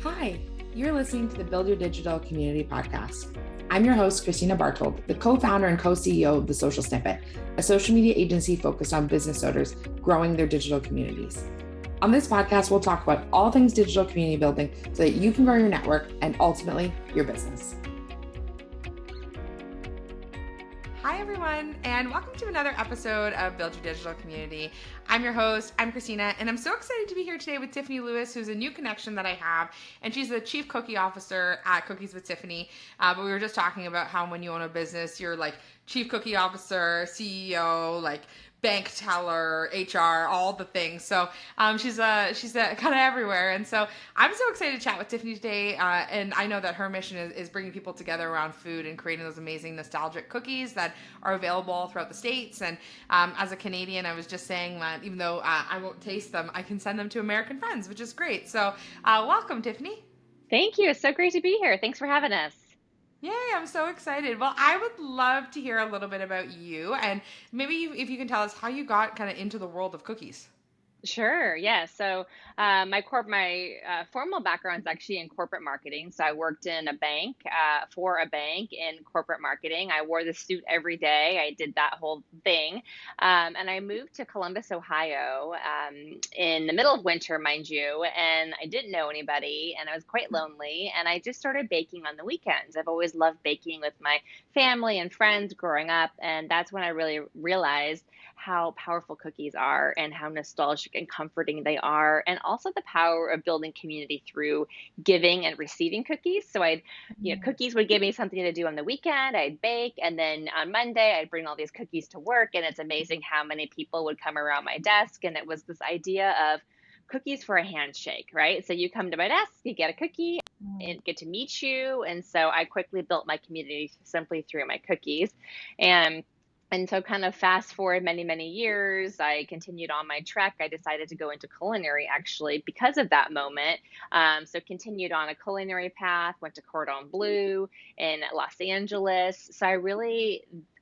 Hi, you're listening to the Build Your Digital Community podcast. I'm your host, Christina Bartold, the co-founder and co-CEO of The Social Snippet, a social media agency focused on business owners growing their digital communities. On this podcast, we'll talk about all things digital community building so that you can grow your network and ultimately your business. Hi, everyone, and welcome to another episode of Build Your Digital Community. I'm your host, I'm Christina, and I'm so excited to be here today with Tiffany Lewis, who's a new connection that I have, and she's the Chief Cookie Officer at Cookies with Tiffany. But we were just talking about how when you own a business, you're like Chief Cookie Officer, CEO, like bank teller, HR, all the things. So she's kind of everywhere. And so I'm so excited to chat with Tiffany today. And I know that her mission is bringing people together around food and creating those amazing nostalgic cookies that are available all throughout the States. And as a Canadian, I was just saying that even though I won't taste them, I can send them to American friends, which is great. So welcome, Tiffany. Thank you. It's so great to be here. Thanks for having us. Yay, I'm so excited. Well, I would love to hear a little bit about you and maybe if you can tell us how you got kind of into the world of cookies. Sure. Yeah. So my formal background is actually in corporate marketing. So I worked in a bank for a bank in corporate marketing. I wore the suit every day. I did that whole thing, and I moved to Columbus, Ohio, in the middle of winter, mind you. And I didn't know anybody, and I was quite lonely. And I just started baking on the weekends. I've always loved baking with my family and friends growing up, and that's when I really realized how powerful cookies are and how nostalgic and comforting they are, and also the power of building community through giving and receiving cookies. So cookies would give me something to do on the weekend. I'd bake, and then on Monday, I'd bring all these cookies to work, and it's amazing how many people would come around my desk. And it was this idea of cookies for a handshake, right? So you come to my desk, you get a cookie, and get to meet you. And so I quickly built my community simply through my cookies. And and so kind of fast forward many, many years, I continued on my trek. I decided to go into culinary actually because of that moment. So continued on a culinary path, went to Cordon Bleu in Los Angeles. So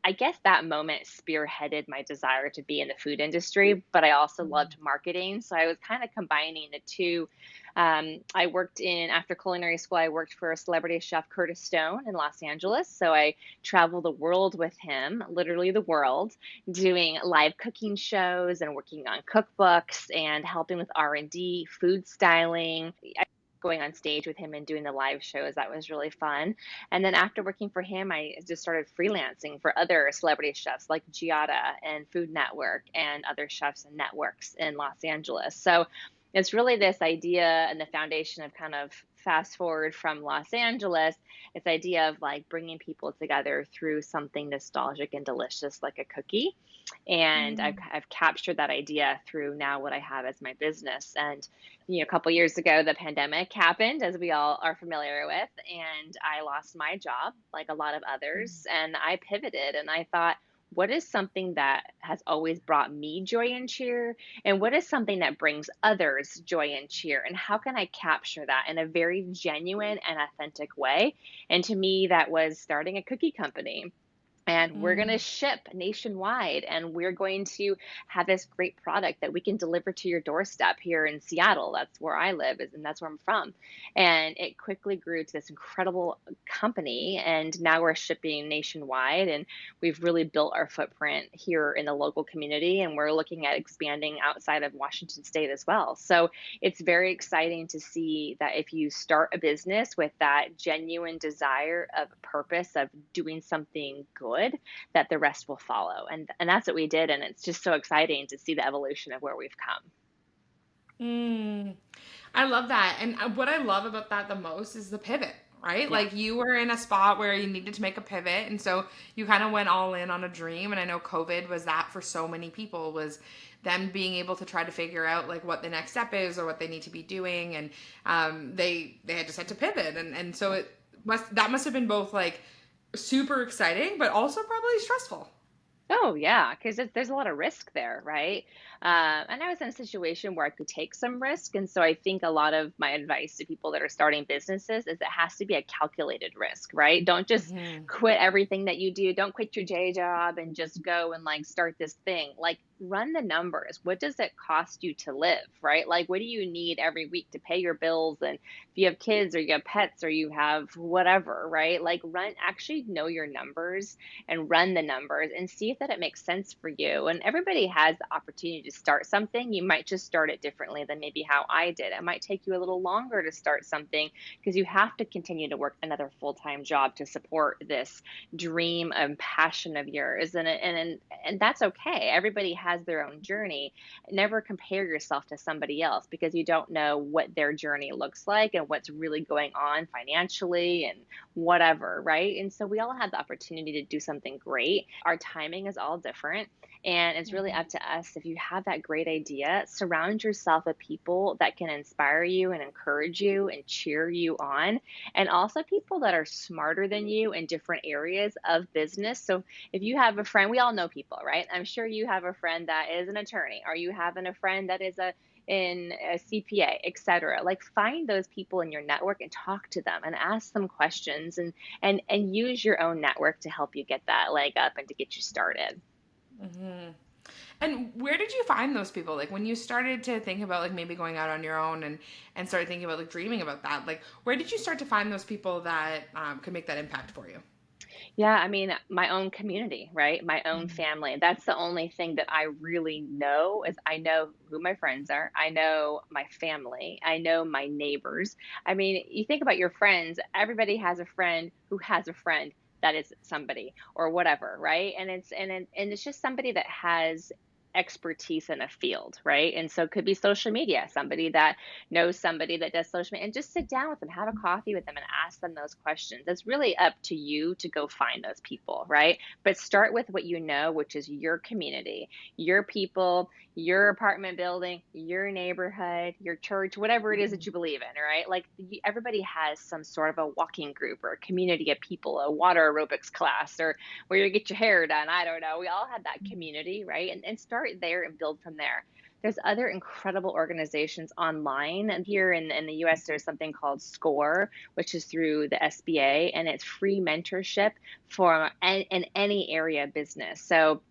I guess that moment spearheaded my desire to be in the food industry, but I also loved marketing. So I was kind of combining the two. After culinary school, I worked for a celebrity chef, Curtis Stone, in Los Angeles. So I traveled the world with him, literally the world, doing live cooking shows and working on cookbooks and helping with R&D, food styling. Going on stage with him and doing the live shows. That was really fun. And then after working for him, I just started freelancing for other celebrity chefs like Giada and Food Network and other chefs and networks in Los Angeles. So it's really this idea and the foundation of kind of fast forward from Los Angeles, this idea of like bringing people together through something nostalgic and delicious like a cookie. And I've captured that idea through now what I have as my business. And, a couple years ago, the pandemic happened, as we all are familiar with, and I lost my job like a lot of others. And I pivoted and I thought, what is something that has always brought me joy and cheer? And what is something that brings others joy and cheer? And how can I capture that in a very genuine and authentic way? And to me, that was starting a cookie company. And we're going to ship nationwide, and we're going to have this great product that we can deliver to your doorstep here in Seattle. That's where I live, and that's where I'm from. And it quickly grew to this incredible company. And now we're shipping nationwide, and we've really built our footprint here in the local community. And we're looking at expanding outside of Washington State as well. So it's very exciting to see that if you start a business with that genuine desire of purpose of doing something good, that the rest will follow. And that's what we did. And it's just so exciting to see the evolution of where we've come. I love that. And what I love about that the most is the pivot, right? Yeah. Like you were in a spot where you needed to make a pivot. And so you kind of went all in on a dream. And I know COVID was that for so many people, was them being able to try to figure out like what the next step is or what they need to be doing. And they had just had to pivot. And so that must have been both like super exciting, but also probably stressful. Oh, yeah, because there's a lot of risk there, right? And I was in a situation where I could take some risk. And so I think a lot of my advice to people that are starting businesses is it has to be a calculated risk, right? Don't just Mm-hmm. quit everything that you do. Don't quit your day job and just go and like start this thing. Like run the numbers. What does it cost you to live, right? Like, what do you need every week to pay your bills? And if you have kids or you have pets or you have whatever, right? Like, actually know your numbers and run the numbers and see if that it makes sense for you. And everybody has the opportunity to start something. You might just start it differently than maybe how I did. It might take you a little longer to start something because you have to continue to work another full-time job to support this dream and passion of yours. And that's okay. Everybody has their own journey. Never compare yourself to somebody else because you don't know what their journey looks like and what's really going on financially and whatever, right? And so we all have the opportunity to do something great. Our timing is all different. And it's really Mhm. up to us. If you have that great idea, surround yourself with people that can inspire you and encourage you and cheer you on. And also people that are smarter than you in different areas of business. So if you have a friend, we all know people, right? I'm sure you have a friend that is an attorney, or you having a friend that is in a CPA, etc. Like, find those people in your network and talk to them and ask them questions, and use your own network to help you get that leg up and to get you started. Mhm. And where did you find those people? Like when you started to think about like maybe going out on your own and started thinking about like dreaming about that, like where did you start to find those people that could make that impact for you? Yeah, I mean, my own community, right? My own Mhm. family. That's the only thing that I really know is I know who my friends are. I know my family. I know my neighbors. I mean, you think about your friends, everybody has a friend who has a friend that is somebody or whatever, right? And it's just somebody that has expertise in a field, right? And so it could be social media, somebody that knows somebody that does social media, and just sit down with them, have a coffee with them, and ask them those questions. It's really up to you to go find those people, right? But start with what you know, which is your community, your people, your apartment building, your neighborhood, your church, whatever it is that you believe in, right? Like, everybody has some sort of a walking group or a community of people, a water aerobics class, or where you get your hair done. I don't know. We all have that community, right? And start there and build from there. There's other incredible organizations online. And here in the US, there's something called SCORE, which is through the SBA, and it's free mentorship for in any area of business. So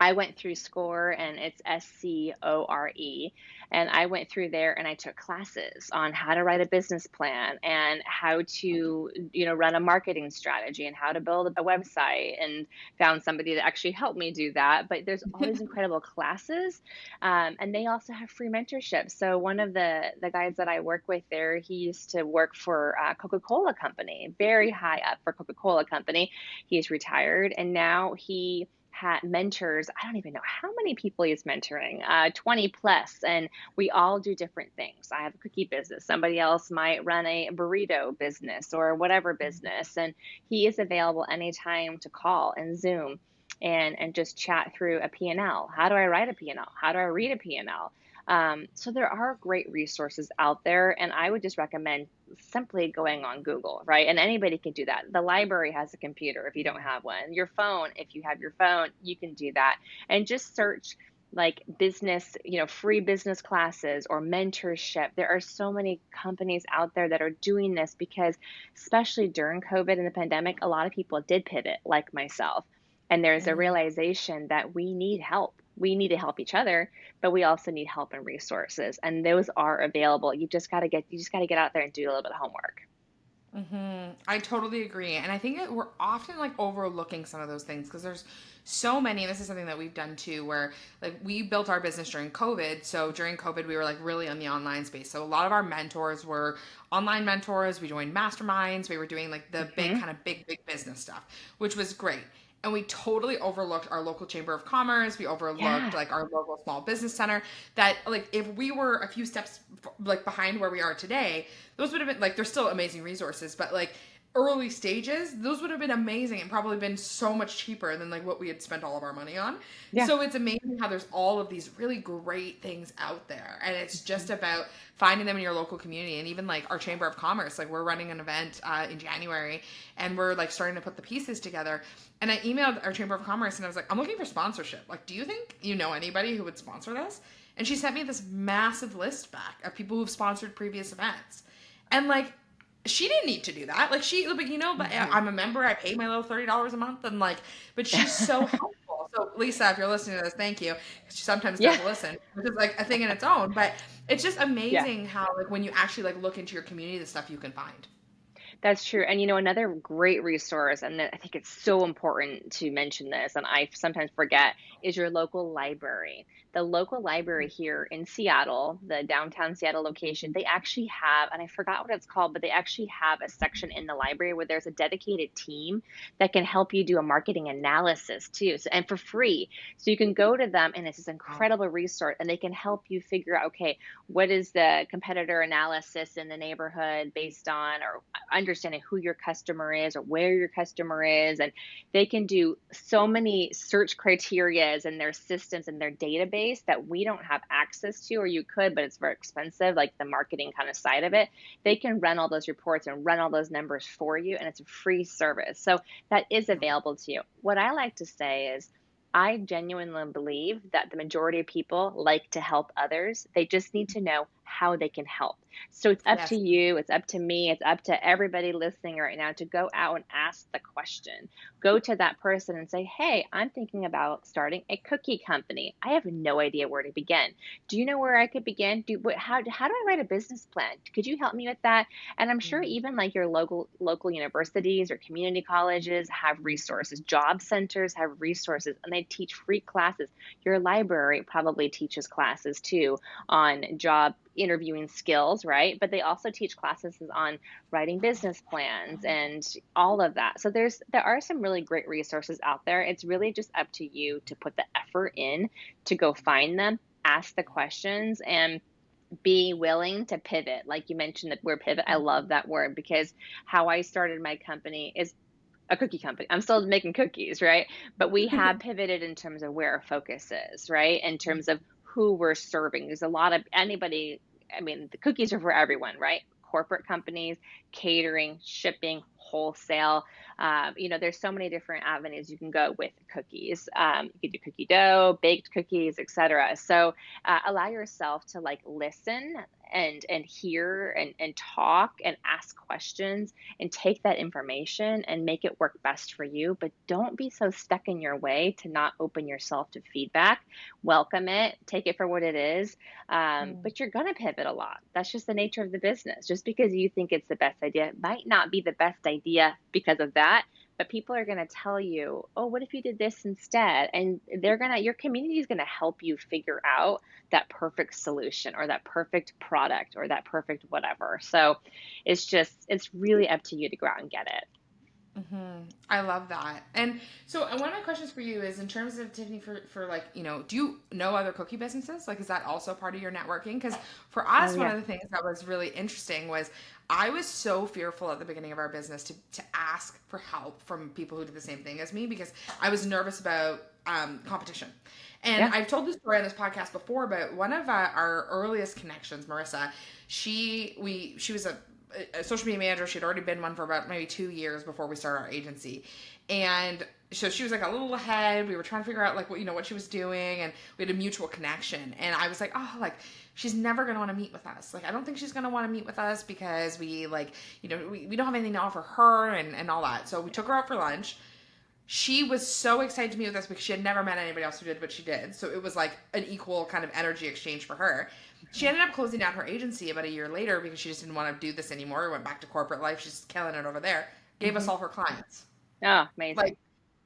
I went through SCORE, and it's SCORE. And I went through there and I took classes on how to write a business plan and how to, run a marketing strategy and how to build a website, and found somebody that actually helped me do that. But there's all these incredible classes. And they also have free mentorship. So one of the guys that I work with there, he used to work for Coca-Cola Company, very high up for Coca-Cola Company. He's retired, and now he mentors. I don't even know how many people he's mentoring, 20 plus, and we all do different things. I have a cookie business. Somebody else might run a burrito business or whatever business, and he is available anytime to call and Zoom and just chat through a P&L. How do I write a P&L? How do I read a P&L? So there are great resources out there, and I would just recommend simply going on Google, right? And anybody can do that. The library has a computer if you don't have one. Your phone, if you have your phone, you can do that. And just search like business, free business classes or mentorship. There are so many companies out there that are doing this because, especially during COVID and the pandemic, a lot of people did pivot, like myself. And there's a Mhm. realization that we need help. We need to help each other, but we also need help and resources. And those are available. You just got to get out there and do a little bit of homework. I totally agree. And I think that we're often like overlooking some of those things because there's so many. And this is something that we've done too, where like we built our business during COVID. So during COVID, we were like really on the online space. So a lot of our mentors were online mentors. We joined masterminds. We were doing like the big, Hmm. kind of big business stuff, which was great. And we totally overlooked our local chamber of commerce. We overlooked Yeah. like our local small business center. That like if we were a few steps like behind where we are today, those would have been like they're still amazing resources, but like early stages, those would have been amazing and probably been so much cheaper than like what we had spent all of our money on. Yeah. So it's amazing how there's all of these really great things out there, and it's just about finding them in your local community. And even like our chamber of commerce, like we're running an event in January, and we're like starting to put the pieces together. And I emailed our chamber of commerce and I was like, I'm looking for sponsorship. Like, do you think you know anybody who would sponsor this? And she sent me this massive list back of people who've sponsored previous events. And like she didn't need to do that. Like but Hmm. I'm a member. I pay my little $30 a month, and like, but she's so helpful. So So Lisa, if you're listening to this, thank you. She sometimes Yeah. does listen, which is like a thing in its own. But it's just Yeah. amazing how like when you actually like look into your community, the stuff you can find. That's true. And another great resource, and I think it's so important to mention this, and I sometimes forget, is your local library. The local library here in Seattle, the downtown Seattle location, they actually have, and I forgot what it's called, but they actually have a section in the library where there's a dedicated team that can help you do a marketing analysis too, so, and for free. So you can go to them, and it's this Wow. incredible resource, and they can help you figure out, okay, what is the competitor analysis in the neighborhood based on, or understanding who your customer is or where your customer is. And they can do so many search criterias in their systems and their database that we don't have access to, or you could, but it's very expensive, like the marketing kind of side of it. They can run all those reports and run all those numbers for you, and it's a free service. So that is available to you. What I like to say is, I genuinely believe that the majority of people like to help others. They just need to know how they can help. So it's up to Yes. you, it's up to me, it's up to everybody listening right now to go out and ask the question. Go to that person and say, hey, I'm thinking about starting a cookie company. I have no idea where to begin. Do you know where I could begin? How do I write a business plan? Could you help me with that? And I'm sure Mm. even like your local universities or community colleges have resources. Job centers have resources, and they teach free classes. Your library probably teaches classes too on job interviewing skills, right? But they also teach classes on writing business plans and all of that. So there are some really great resources out there. It's really just up to you to put the effort in to go find them, ask the questions, and be willing to pivot. Like you mentioned, that word pivot, I love that word, because how I started my company is a cookie company. I'm still making cookies, right? But we have pivoted in terms of where our focus is, right? In terms of who we're serving. There's a lot of anybody, I mean, the cookies are for everyone, right? Corporate companies, catering, shipping, wholesale. There's so many different avenues you can go with cookies. You can do cookie dough, baked cookies, etc. So allow yourself to like listen and hear and talk and ask questions and take that information and make it work best for you. But don't be so stuck in your way to not open yourself to feedback. Welcome it, take it for what it is. Mm. But you're going to pivot a lot. That's just the nature of the business. Just because you think it's the best idea, it might not be the best idea because of that. But people are going to tell you, oh, what if you did this instead? And your community is going to help you figure out that perfect solution or that perfect product or that perfect whatever. So it's really up to you to go out and get it. I love that. And so one of my questions for you is in terms of Tiffany, for like, do you know other cookie businesses? Like, is that also part of your networking? Because for Oh, us, one yeah. of the things that was really interesting was I was so fearful at the beginning of our business to ask for help from people who did the same thing as me because I was nervous about competition. And Yeah. I've told this story on this podcast before, but one of our earliest connections, Marissa, she was a social media manager. She'd already been one for about maybe 2 years before we started our agency. And so she was like a little ahead. We were trying to figure out like what she was doing, and we had a mutual connection. And I was like, oh, like she's never gonna want to meet with us. Like I don't think she's gonna want to meet with us because we like, we don't have anything to offer her and all that. So we took her out for lunch. She was so excited to meet with us because she had never met anybody else who did what she did. So it was like an equal kind of energy exchange for her. She ended up closing down her agency about a year later because she just didn't want to do this anymore. Went back to corporate life. She's killing it over there. Gave us Hmm. all her clients. Oh, Like, amazing.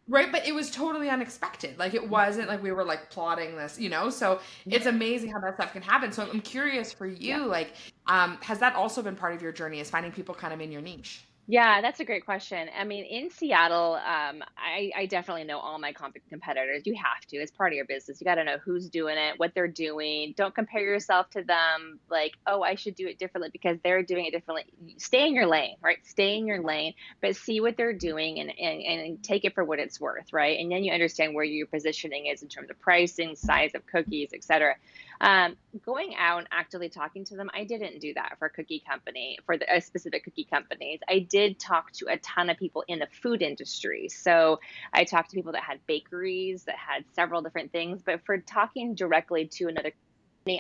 right, but it was totally unexpected. Like it wasn't like we were like plotting this. So it's amazing how that stuff can happen. So I'm curious for Yeah. you, like, has that also been part of your journey? Is finding people kind of in your niche? Yeah, that's a great question. I mean, in Seattle, I definitely know all my competitors. You have to. It's part of your business. You got to know who's doing it, what they're doing. Don't compare yourself to them like, oh, I should do it differently because they're doing it differently. Stay in your lane, right? Stay in your lane, but see what they're doing and take it for what it's worth, right? And then you understand where your positioning is in terms of pricing, size of cookies, et cetera. Going out and actively talking to them, I didn't do that for a cookie company, for a specific cookie companies. I did talk to a ton of people in the food industry. So I talked to people that had bakeries, that had several different things. But for talking directly to another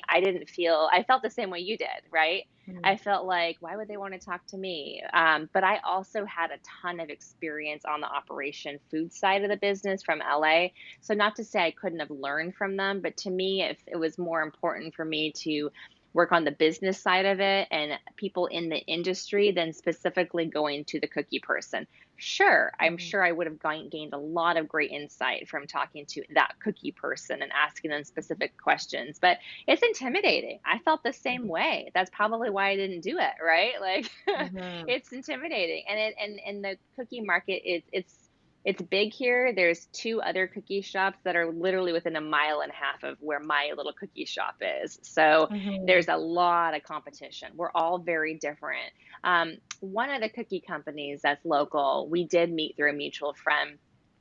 I didn't feel, I felt the same way you did, right? Mhm. I felt like, why would they want to talk to me? But I also had a ton of experience on the operation food side of the business from LA. So, not to say I couldn't have learned from them, but to me, if it was more important for me to work on the business side of it and people in the industry than specifically going to the cookie person. Sure, I'm Mhm. sure I would have gained a lot of great insight from talking to that cookie person and asking them specific questions, but it's intimidating. I felt the same way. That's probably why I didn't do it, right? Like Mhm. it's intimidating. And the cookie market it's big here. There's two other cookie shops that are literally within a mile and a half of where my little cookie shop is. So Mhm. there's a lot of competition. We're all very different. One of the cookie companies that's local, we did meet through a mutual friend,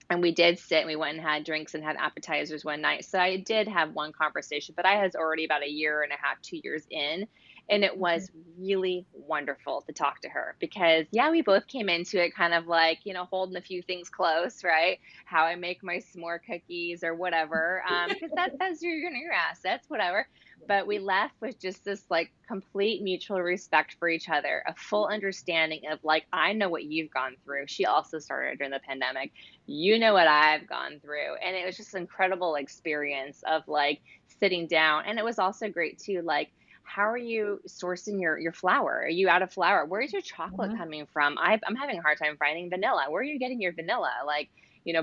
and we did sit and we went and had drinks and had appetizers one night. So I did have one conversation, but I was already about a year and a half, 2 years in. And it Mhm. was really wonderful to talk to her because, yeah, we both came into it kind of like, holding a few things close, right? How I make my s'more cookies or whatever, because that's your assets, whatever. But we left with just this like complete mutual respect for each other, a full understanding of like, I know what you've gone through. She also started during the pandemic. You know what I've gone through. And it was just an incredible experience of like sitting down. And it was also great too, like, how are you sourcing your flour? Are you out of flour? Where's your chocolate Mhm. coming from? I'm having a hard time finding vanilla. Where are you getting your vanilla? Like,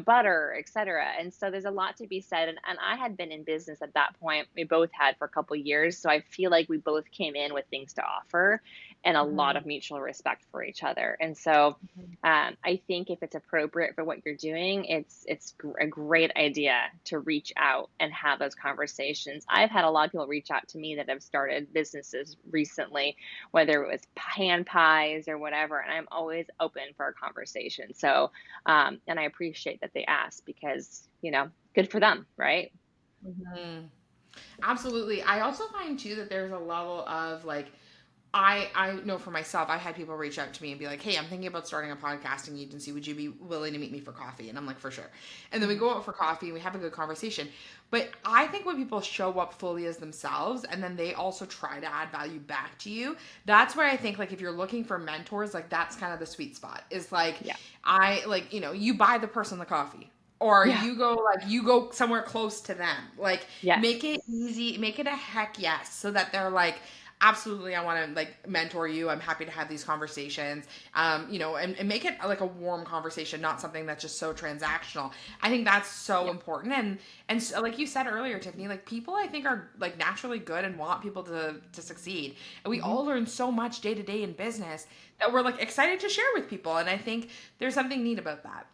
butter, etc. And so there's a lot to be said. And I had been in business at that point. We both had for a couple years. So I feel like we both came in with things to offer and a lot Mhm. of mutual respect for each other. And so Mhm. I think if it's appropriate for what you're doing, it's a great idea to reach out and have those conversations. I've had a lot of people reach out to me that have started businesses recently, whether it was hand pies or whatever, and I'm always open for a conversation. So, and I appreciate that they ask because good for them, right? Mhm. Absolutely. I also find too that there's a level of like I know for myself, I had people reach out to me and be like, "Hey, I'm thinking about starting a podcasting agency. Would you be willing to meet me for coffee?" And I'm like, "For sure." And then we Mhm. go out for coffee and we have a good conversation. But I think when people show up fully as themselves and then they also try to add value back to you, that's where I think like if you're looking for mentors, like that's kind of the sweet spot. Is like Yeah. I like, you buy the person the coffee or Yeah. you go somewhere close to them. Like Yes. make it easy, make it a heck yes so that they're like absolutely I want to like mentor you. I'm happy to have these conversations. And make it like a warm conversation, not something that's just so transactional. I think that's so Yeah. important. And so, like you said earlier, Tiffany, like people I think are like naturally good and want people to succeed. And we Mhm. all learn so much day to day in business that we're like excited to share with people. And I think there's something neat about that.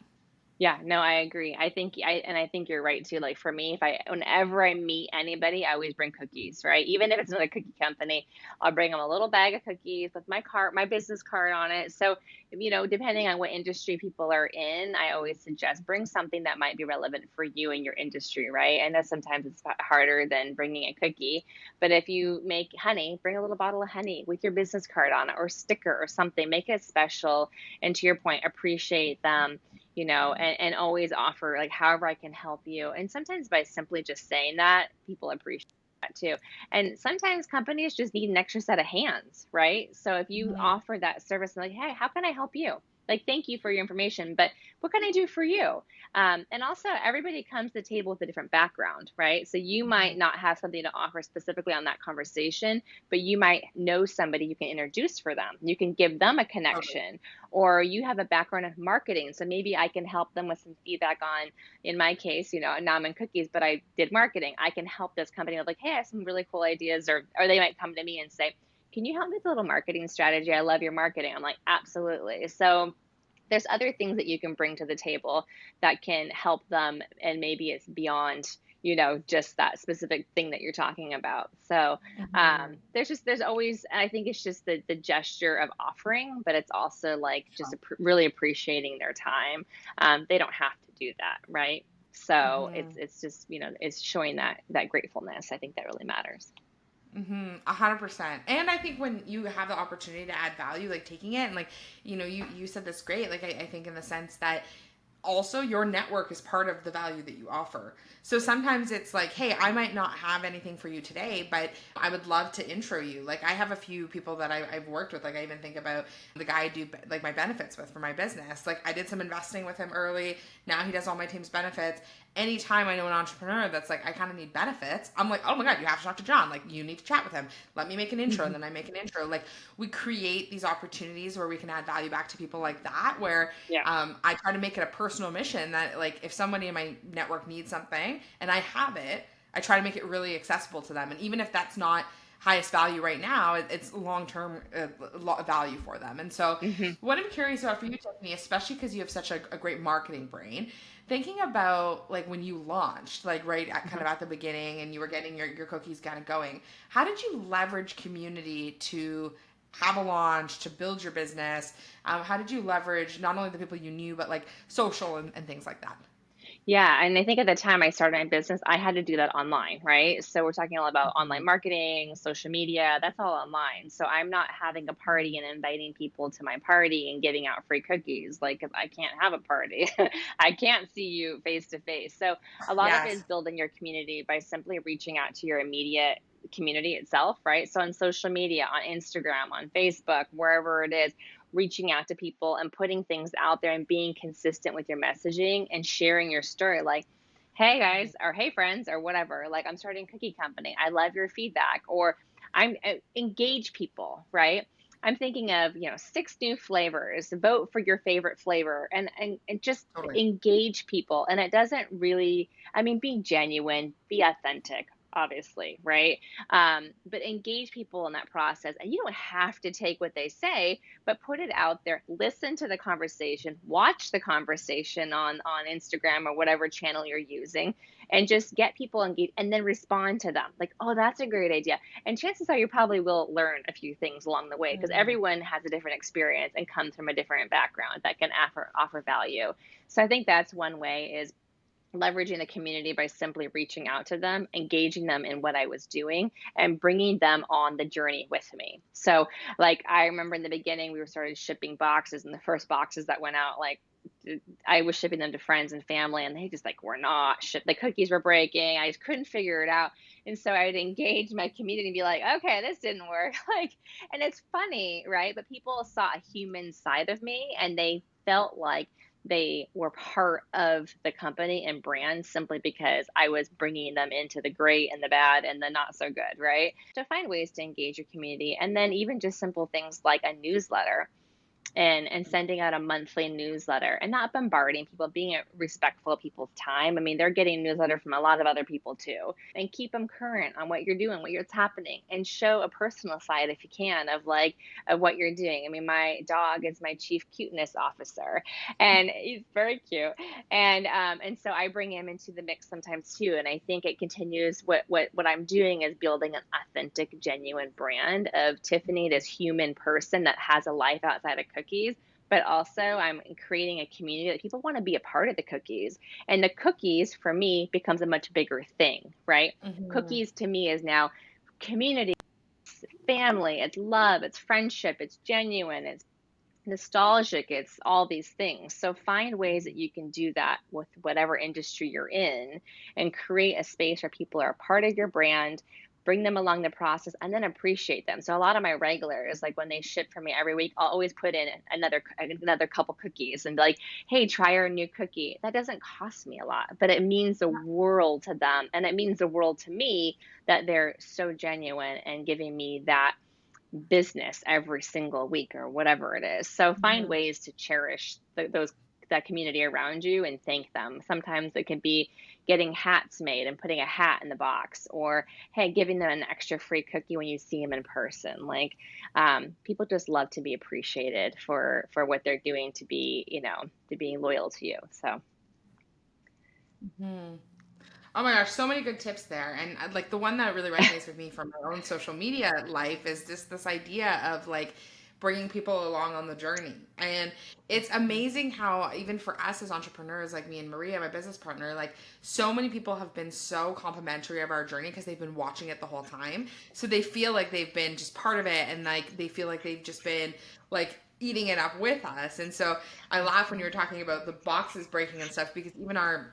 Yeah, no, I agree. I think you're right too. Like for me, if I whenever I meet anybody, I always bring cookies, right? Even if it's another cookie company, I'll bring them a little bag of cookies with my business card on it. So, depending on what industry people are in, I always suggest bring something that might be relevant for you and your industry, right? I know sometimes it's harder than bringing a cookie, but if you make honey, bring a little bottle of honey with your business card on it or sticker or something. Make it special, and to your point, appreciate them, and always offer like however I can help you. And sometimes by simply just saying that, people appreciate that too. And sometimes companies just need an extra set of hands, right? So if you Mhm. offer that service and like, hey, how can I help you? Like, thank you for your information, but what can I do for you? And also, everybody comes to the table with a different background, right? So you might not have something to offer specifically on that conversation, but you might know somebody you can introduce for them. You can give them a Totally. connection, or you have a background of marketing. So maybe I can help them with some feedback on, in my case, now I'm in cookies, but I did marketing. I can help this company with like, hey, I have some really cool ideas, or they might come to me and say, can you help me with a little marketing strategy? I love your marketing. I'm like, absolutely. So there's other things that you can bring to the table that can help them, and maybe it's beyond just that specific thing that you're talking about. So Mhm. there's always, I think it's just the gesture of offering, but it's also like just really appreciating their time. They don't have to do that, right? So it's Mhm. it's just it's showing that gratefulness. I think that really matters. 100%. And I think when you have the opportunity to add value, like taking it and like, you said this great. Like I think in the sense that also your network is part of the value that you offer. So sometimes it's like, hey, I might not have anything for you today, but I would love to intro you. Like I have a few people that I've worked with. Like I even think about the guy I do like my benefits with for my business. Like I did some investing with him early. Now he does all my team's benefits. Anytime I know an entrepreneur that's like, I kind of need benefits, I'm like, oh my God, you have to talk to John. Like, you need to chat with him. Let me make an intro. And then I make an intro. Like, we create these opportunities where we can add value back to people like that, where Yeah. I try to make it a personal mission that, like, if somebody in my network needs something and I have it, I try to make it really accessible to them. And even if that's not highest value right now, it's long-term value for them. And so Hmm. what I'm curious about for you, Tiffany, especially because you have such a great marketing brain, thinking about like when you launched, like right at kind of at the beginning and you were getting your cookies kind of going, how did you leverage community to have a launch, to build your business? How did you leverage not only the people you knew, but like social and things like that? Yeah, and I think at the time I started my business, I had to do that online, right? So we're talking all about online Mhm. marketing, social media, that's all online. So I'm not having a party and inviting people to my party and giving out free cookies. Like, 'cause I can't have a party. I can't see you face to face. So a lot of it is Yes. building your community by simply reaching out to your immediate community itself, right? So on social media, on Instagram, on Facebook, wherever it is, reaching out to people and putting things out there and being consistent with your messaging and sharing your story. Like, hey guys, or hey friends, or whatever. Like, I'm starting a cookie company. I love your feedback. Or engage people, right? I'm thinking of, 6 new flavors. Vote for your favorite flavor, and just Totally. engage people. And it doesn't really, I mean, be genuine, be authentic, obviously, right? But engage people in that process. And you don't have to take what they say, but put it out there. Listen to the conversation, watch the conversation on Instagram or whatever channel you're using, and just get people engaged and then respond to them. Like, oh, that's a great idea. And chances are you probably will learn a few things along the way, because Mm. everyone has a different experience and comes from a different background that can offer value. So I think that's one way, is leveraging the community by simply reaching out to them, engaging them in what I was doing, and bringing them on the journey with me. So, like, I remember in the beginning, we were started shipping boxes, and the first boxes that went out, like, I was shipping them to friends and family, and they just like were not shipped. The cookies were breaking. I just couldn't figure it out. And so I would engage my community and be like, okay, this didn't work. Like, and it's funny, right? But people saw a human side of me, and they felt like they were part of the company and brand simply because I was bringing them into the great and the bad and the not so good, right? To find ways to engage your community. And then even just simple things like a newsletter, and sending out a monthly newsletter and not bombarding people, being respectful of people's time. I mean, they're getting a newsletter from a lot of other people too, and keep them current on what you're doing, what's happening, and show a personal side if you can of like of what you're doing. I mean, my dog is my chief cuteness officer, and he's very cute, and so I bring him into the mix sometimes too. And I think it continues what I'm doing is building an authentic, genuine brand of Tiffany, this human person that has a life outside of cookies. But also, I'm creating a community that people want to be a part of the cookies. And the cookies for me becomes a much bigger thing, right? Mhm. Cookies to me is now community, family, it's love, it's friendship, it's genuine, it's nostalgic, it's all these things. So find ways that you can do that with whatever industry you're in, and create a space where people are a part of your brand, bring them along the process, and then appreciate them. So a lot of my regulars, like when they ship for me every week, I'll always put in another couple cookies and be like, hey, try our new cookie. That doesn't cost me a lot, but it means the world to them, and it means the world to me that they're so genuine and giving me that business every single week or whatever it is. So find Mhm. ways to cherish those that community around you and thank them. Sometimes it can be getting hats made and putting a hat in the box, or hey, giving them an extra free cookie when you see them in person. Like, people just love to be appreciated for what they're doing, to be to being loyal to you. So Mhm. Oh my gosh, so many good tips there. And like the one that really resonates with me from my own social media life is just this idea of like bringing people along on the journey. And it's amazing how even for us as entrepreneurs, like me and Maria, my business partner, like so many people have been so complimentary of our journey because they've been watching it the whole time. So they feel like they've been just part of it, and like they feel like they've just been like eating it up with us. And so I laugh when you were talking about the boxes breaking and stuff, because even our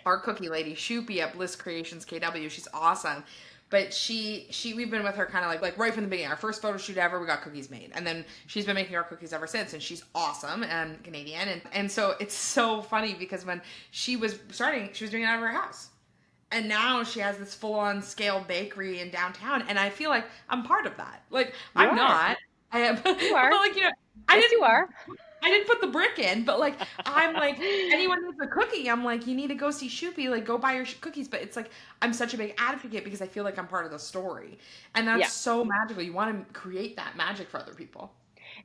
cookie lady, Shoopy at Bliss Creations KW, she's awesome. But she we've been with her kind of like right from the beginning. Our first photo shoot ever, we got cookies made, and then she's been making our cookies ever since. And she's awesome and Canadian, and so it's so funny because when she was starting, she was doing it out of her house, and now she has this full on scale bakery in downtown, and I feel like I'm part of that. Like You I'm are. not. I am, but You are. like I Yes, you didn't. are. I didn't put the brick in, but like I'm like anyone needs a cookie, I'm like you need to go see Shoopy, like go buy your cookies. But it's like I'm such a big advocate because I feel like I'm part of the story, and Yeah. that's so magical. You want to create that magic for other people.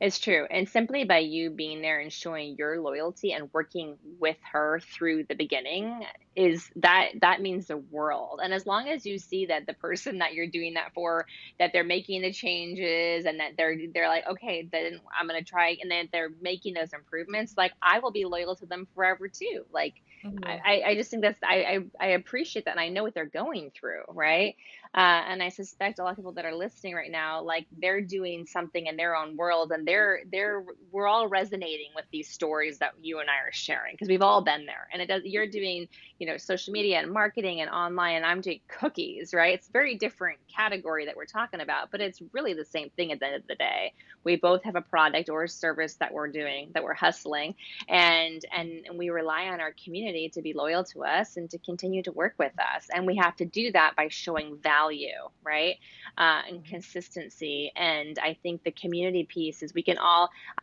It's true. And simply by you being there and showing your loyalty and working with her through the beginning is that means the world. And as long as you see that the person that you're doing that for, that they're making the changes and that they're like, okay, then I'm gonna try, and then they're making those improvements, like I will be loyal to them forever too. Like Mhm. I just think that's I appreciate that and I know what they're going through, right? And I suspect a lot of people that are listening right now, like they're doing something in their own world, and we're all resonating with these stories that you and I are sharing because we've all been there. And it does. You're doing, social media and marketing and online, and I'm doing cookies, right? It's a very different category that we're talking about, but it's really the same thing at the end of the day. We both have a product or a service that we're doing, that we're hustling, and we rely on our community to be loyal to us and to continue to work with us. And we have to do that by showing value, right? And consistency. And I think the community piece is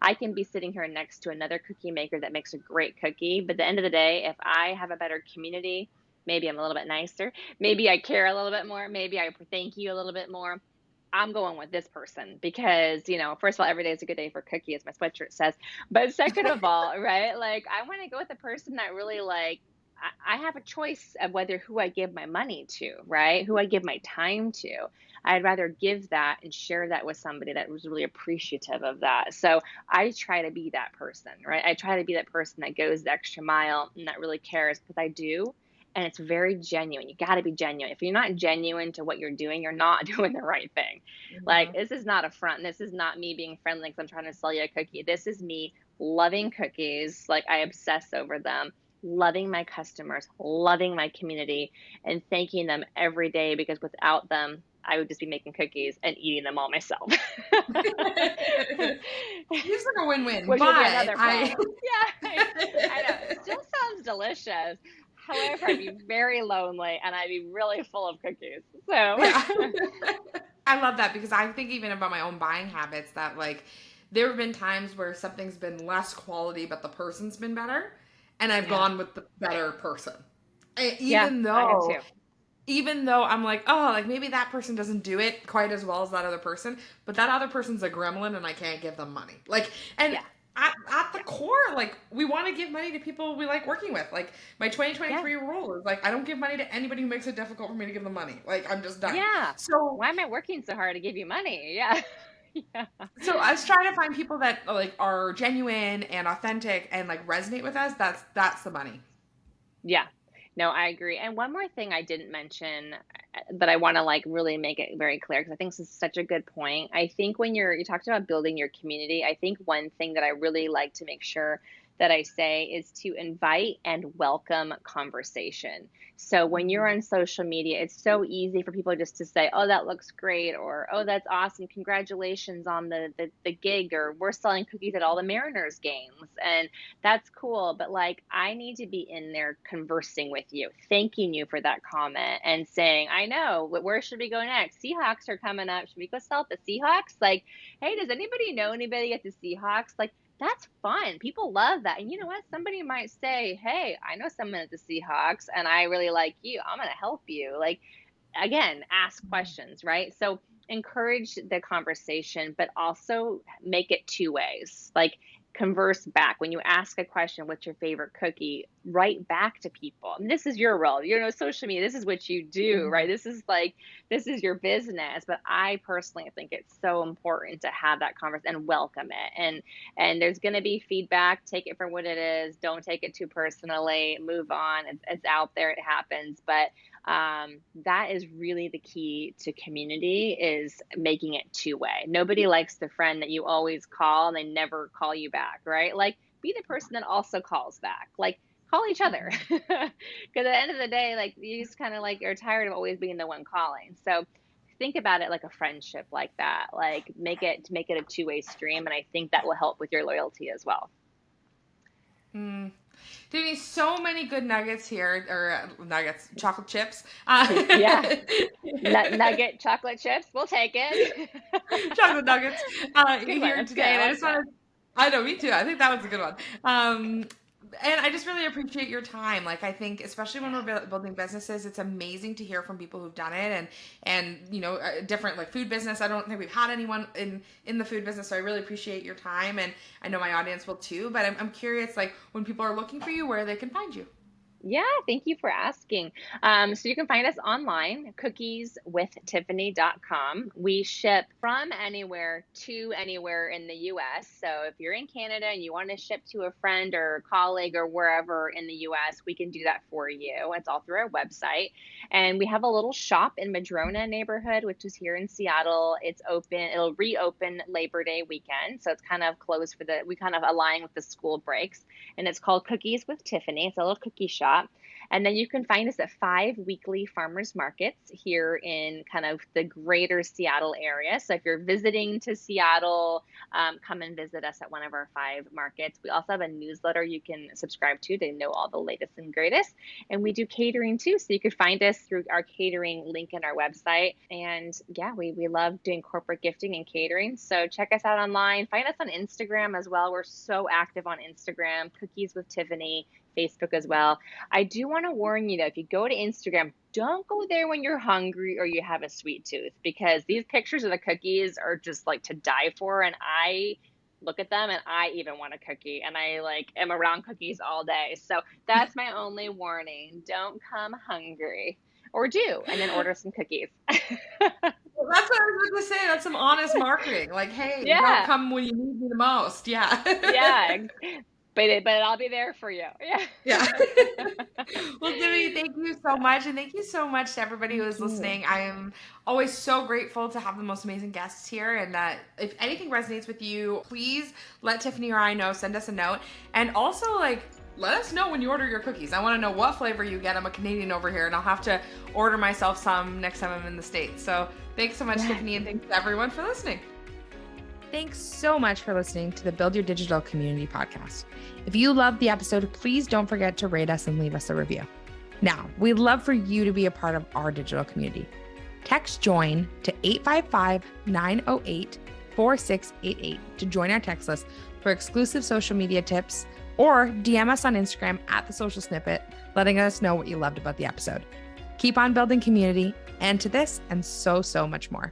I can be sitting here next to another cookie maker that makes a great cookie, but at the end of the day, if I have a better community, maybe I'm a little bit nicer, maybe I care a little bit more, maybe I thank you a little bit more, I'm going with this person because, first of all, every day is a good day for cookie, as my sweatshirt says. But second of all, right, like I want to go with the person that really I have a choice of who I give my money to, right? Who I give my time to. I'd rather give that and share that with somebody that was really appreciative of that. So I try to be that person, right? I try to be that person that goes the extra mile and that really cares because I do. And it's very genuine. You got to be genuine. If you're not genuine to what you're doing, you're not doing the right thing. Like, Mhm. this is not a front. This is not me being friendly because I'm trying to sell you a cookie. This is me loving cookies. Like, I obsess over them, loving my customers, loving my community, and thanking them every day because without them, I would just be making cookies and eating them all myself. Seems like a win-win, Which would be but another I problem. Yeah, I know. It still sounds delicious. However, I'd be very lonely and I'd be really full of cookies. So, yeah. I love that because I think even about my own buying habits that like there have been times where something's been less quality but the person's been better, and I've yeah. gone with the better person. Yeah, Even I have though too. I'm like, oh, like maybe that person doesn't do it quite as well as that other person, but that other person's a gremlin and I can't give them money. Like, and Yeah. at the Yeah. core, like we want to give money to people we like working with. Like my Yeah. 2023 rule is like I don't give money to anybody who makes it difficult for me to give them money. Like I'm just done. Yeah. So Why am I working so hard to give you money? Yeah. Yeah. so I was trying to find people that like are genuine and authentic and like resonate with us. That's the money. Yeah. No, I agree. And one more thing I didn't mention that I want to really make it very clear because I think this is such a good point. I think when you talked about building your community, I think one thing that I really like to make sure that I say is to invite and welcome conversation. So when you're Mhm. on social media, it's so easy for people just to say, "Oh, that looks great," or "Oh, that's awesome. Congratulations on the gig," or "We're selling cookies at all the Mariners games." And that's cool, but I need to be in there conversing with you, thanking you for that comment and saying, I know, where should we go next? Seahawks are coming up. Should we go sell at the Seahawks? Like, hey, does anybody know anybody at the Seahawks? Like, that's fun. People love that. And you know what? Somebody might say, hey, I know someone at the Seahawks and I really like you. I'm going to help you. Like, again, ask questions, right? So encourage the conversation, but also make it two ways. Like, converse back. When you ask a question, what's your favorite cookie? Write back to people. And this is your role. Social media, this is what you do, right? Mhm. This is your business. But I personally think it's so important to have that conversation and welcome it. And there's going to be feedback. Take it for what it is. Don't take it too personally. Move on. It's out there. It happens. But that is really the key to community, is making it two-way. Nobody likes the friend that you always call and they never call you back, right? Like, be the person that also calls back. Like, call each other. Mhm. Because at the end of the day, like, you just kind of like are tired of always being the one calling. So think about it like a friendship like that. Like, make it a two-way stream, and I think that will help with your loyalty as well. Mm. Tiffany, so many good nuggets here, or nuggets, chocolate chips. Yeah. Nugget chocolate chips, we'll take it. Chocolate nuggets Good one. here That's good. today. I And I like just that. want to, I know, me too. I think that was a good one. And I just really appreciate your time. Like, I think, especially when we're building businesses, it's amazing to hear from people who've done it, and different, like, food business. I don't think we've had anyone in the food business, so I really appreciate your time, and I know my audience will too. But I'm curious, like, when people are looking for you, where they can find you. Yeah, thank you for asking. So you can find us online, cookieswithtiffany.com. We ship from anywhere to anywhere in the US. So if you're in Canada and you want to ship to a friend or a colleague or wherever in the US, we can do that for you. It's all through our website. And we have a little shop in Madrona neighborhood, which is here in Seattle. It's open, it'll reopen Labor Day weekend. So it's kind of closed we kind of align with the school breaks. And it's called Cookies with Tiffany. It's a little cookie shop. And then you can find us at 5 weekly farmers markets here in kind of the greater Seattle area. So if you're visiting to Seattle, come and visit us at one of our 5 markets. We also have a newsletter you can subscribe to know all the latest and greatest. And we do catering too. So you can find us through our catering link in our website. And yeah, we love doing corporate gifting and catering. So check us out online. Find us on Instagram as well. We're so active on Instagram, Cookies with Tiffany, Facebook as well. I do want to warn you, though, if you go to Instagram, don't go there when you're hungry or you have a sweet tooth, because these pictures of the cookies are just like to die for. And I look at them and I even want a cookie, and I like am around cookies all day. So that's my only warning. Don't come hungry, or do, and then order some cookies. Well, that's what I was going to say. That's some honest marketing. Like, hey, don't Yeah. come when you need me the most. Yeah. Yeah. But I'll be there for you. Yeah. Yeah. Well, Tiffany, thank you so much. And thank you so much to everybody who Thank is you. listening. I am always so grateful to have the most amazing guests here. And that if anything resonates with you, please let Tiffany or I know. Send us a note. And also, like, let us know when you order your cookies. I want to know what flavor you get. I'm a Canadian over here, and I'll have to order myself some next time I'm in the States. So thanks so much, Yes. Tiffany. And thanks to everyone for listening. Thanks so much for listening to the Build Your Digital Community podcast. If you loved the episode, please don't forget to rate us and leave us a review. Now, we'd love for you to be a part of our digital community. Text JOIN to 855-908-4688 to join our text list for exclusive social media tips, or DM us on Instagram at The Social Snippet, letting us know what you loved about the episode. Keep on building community, and to this and so much more.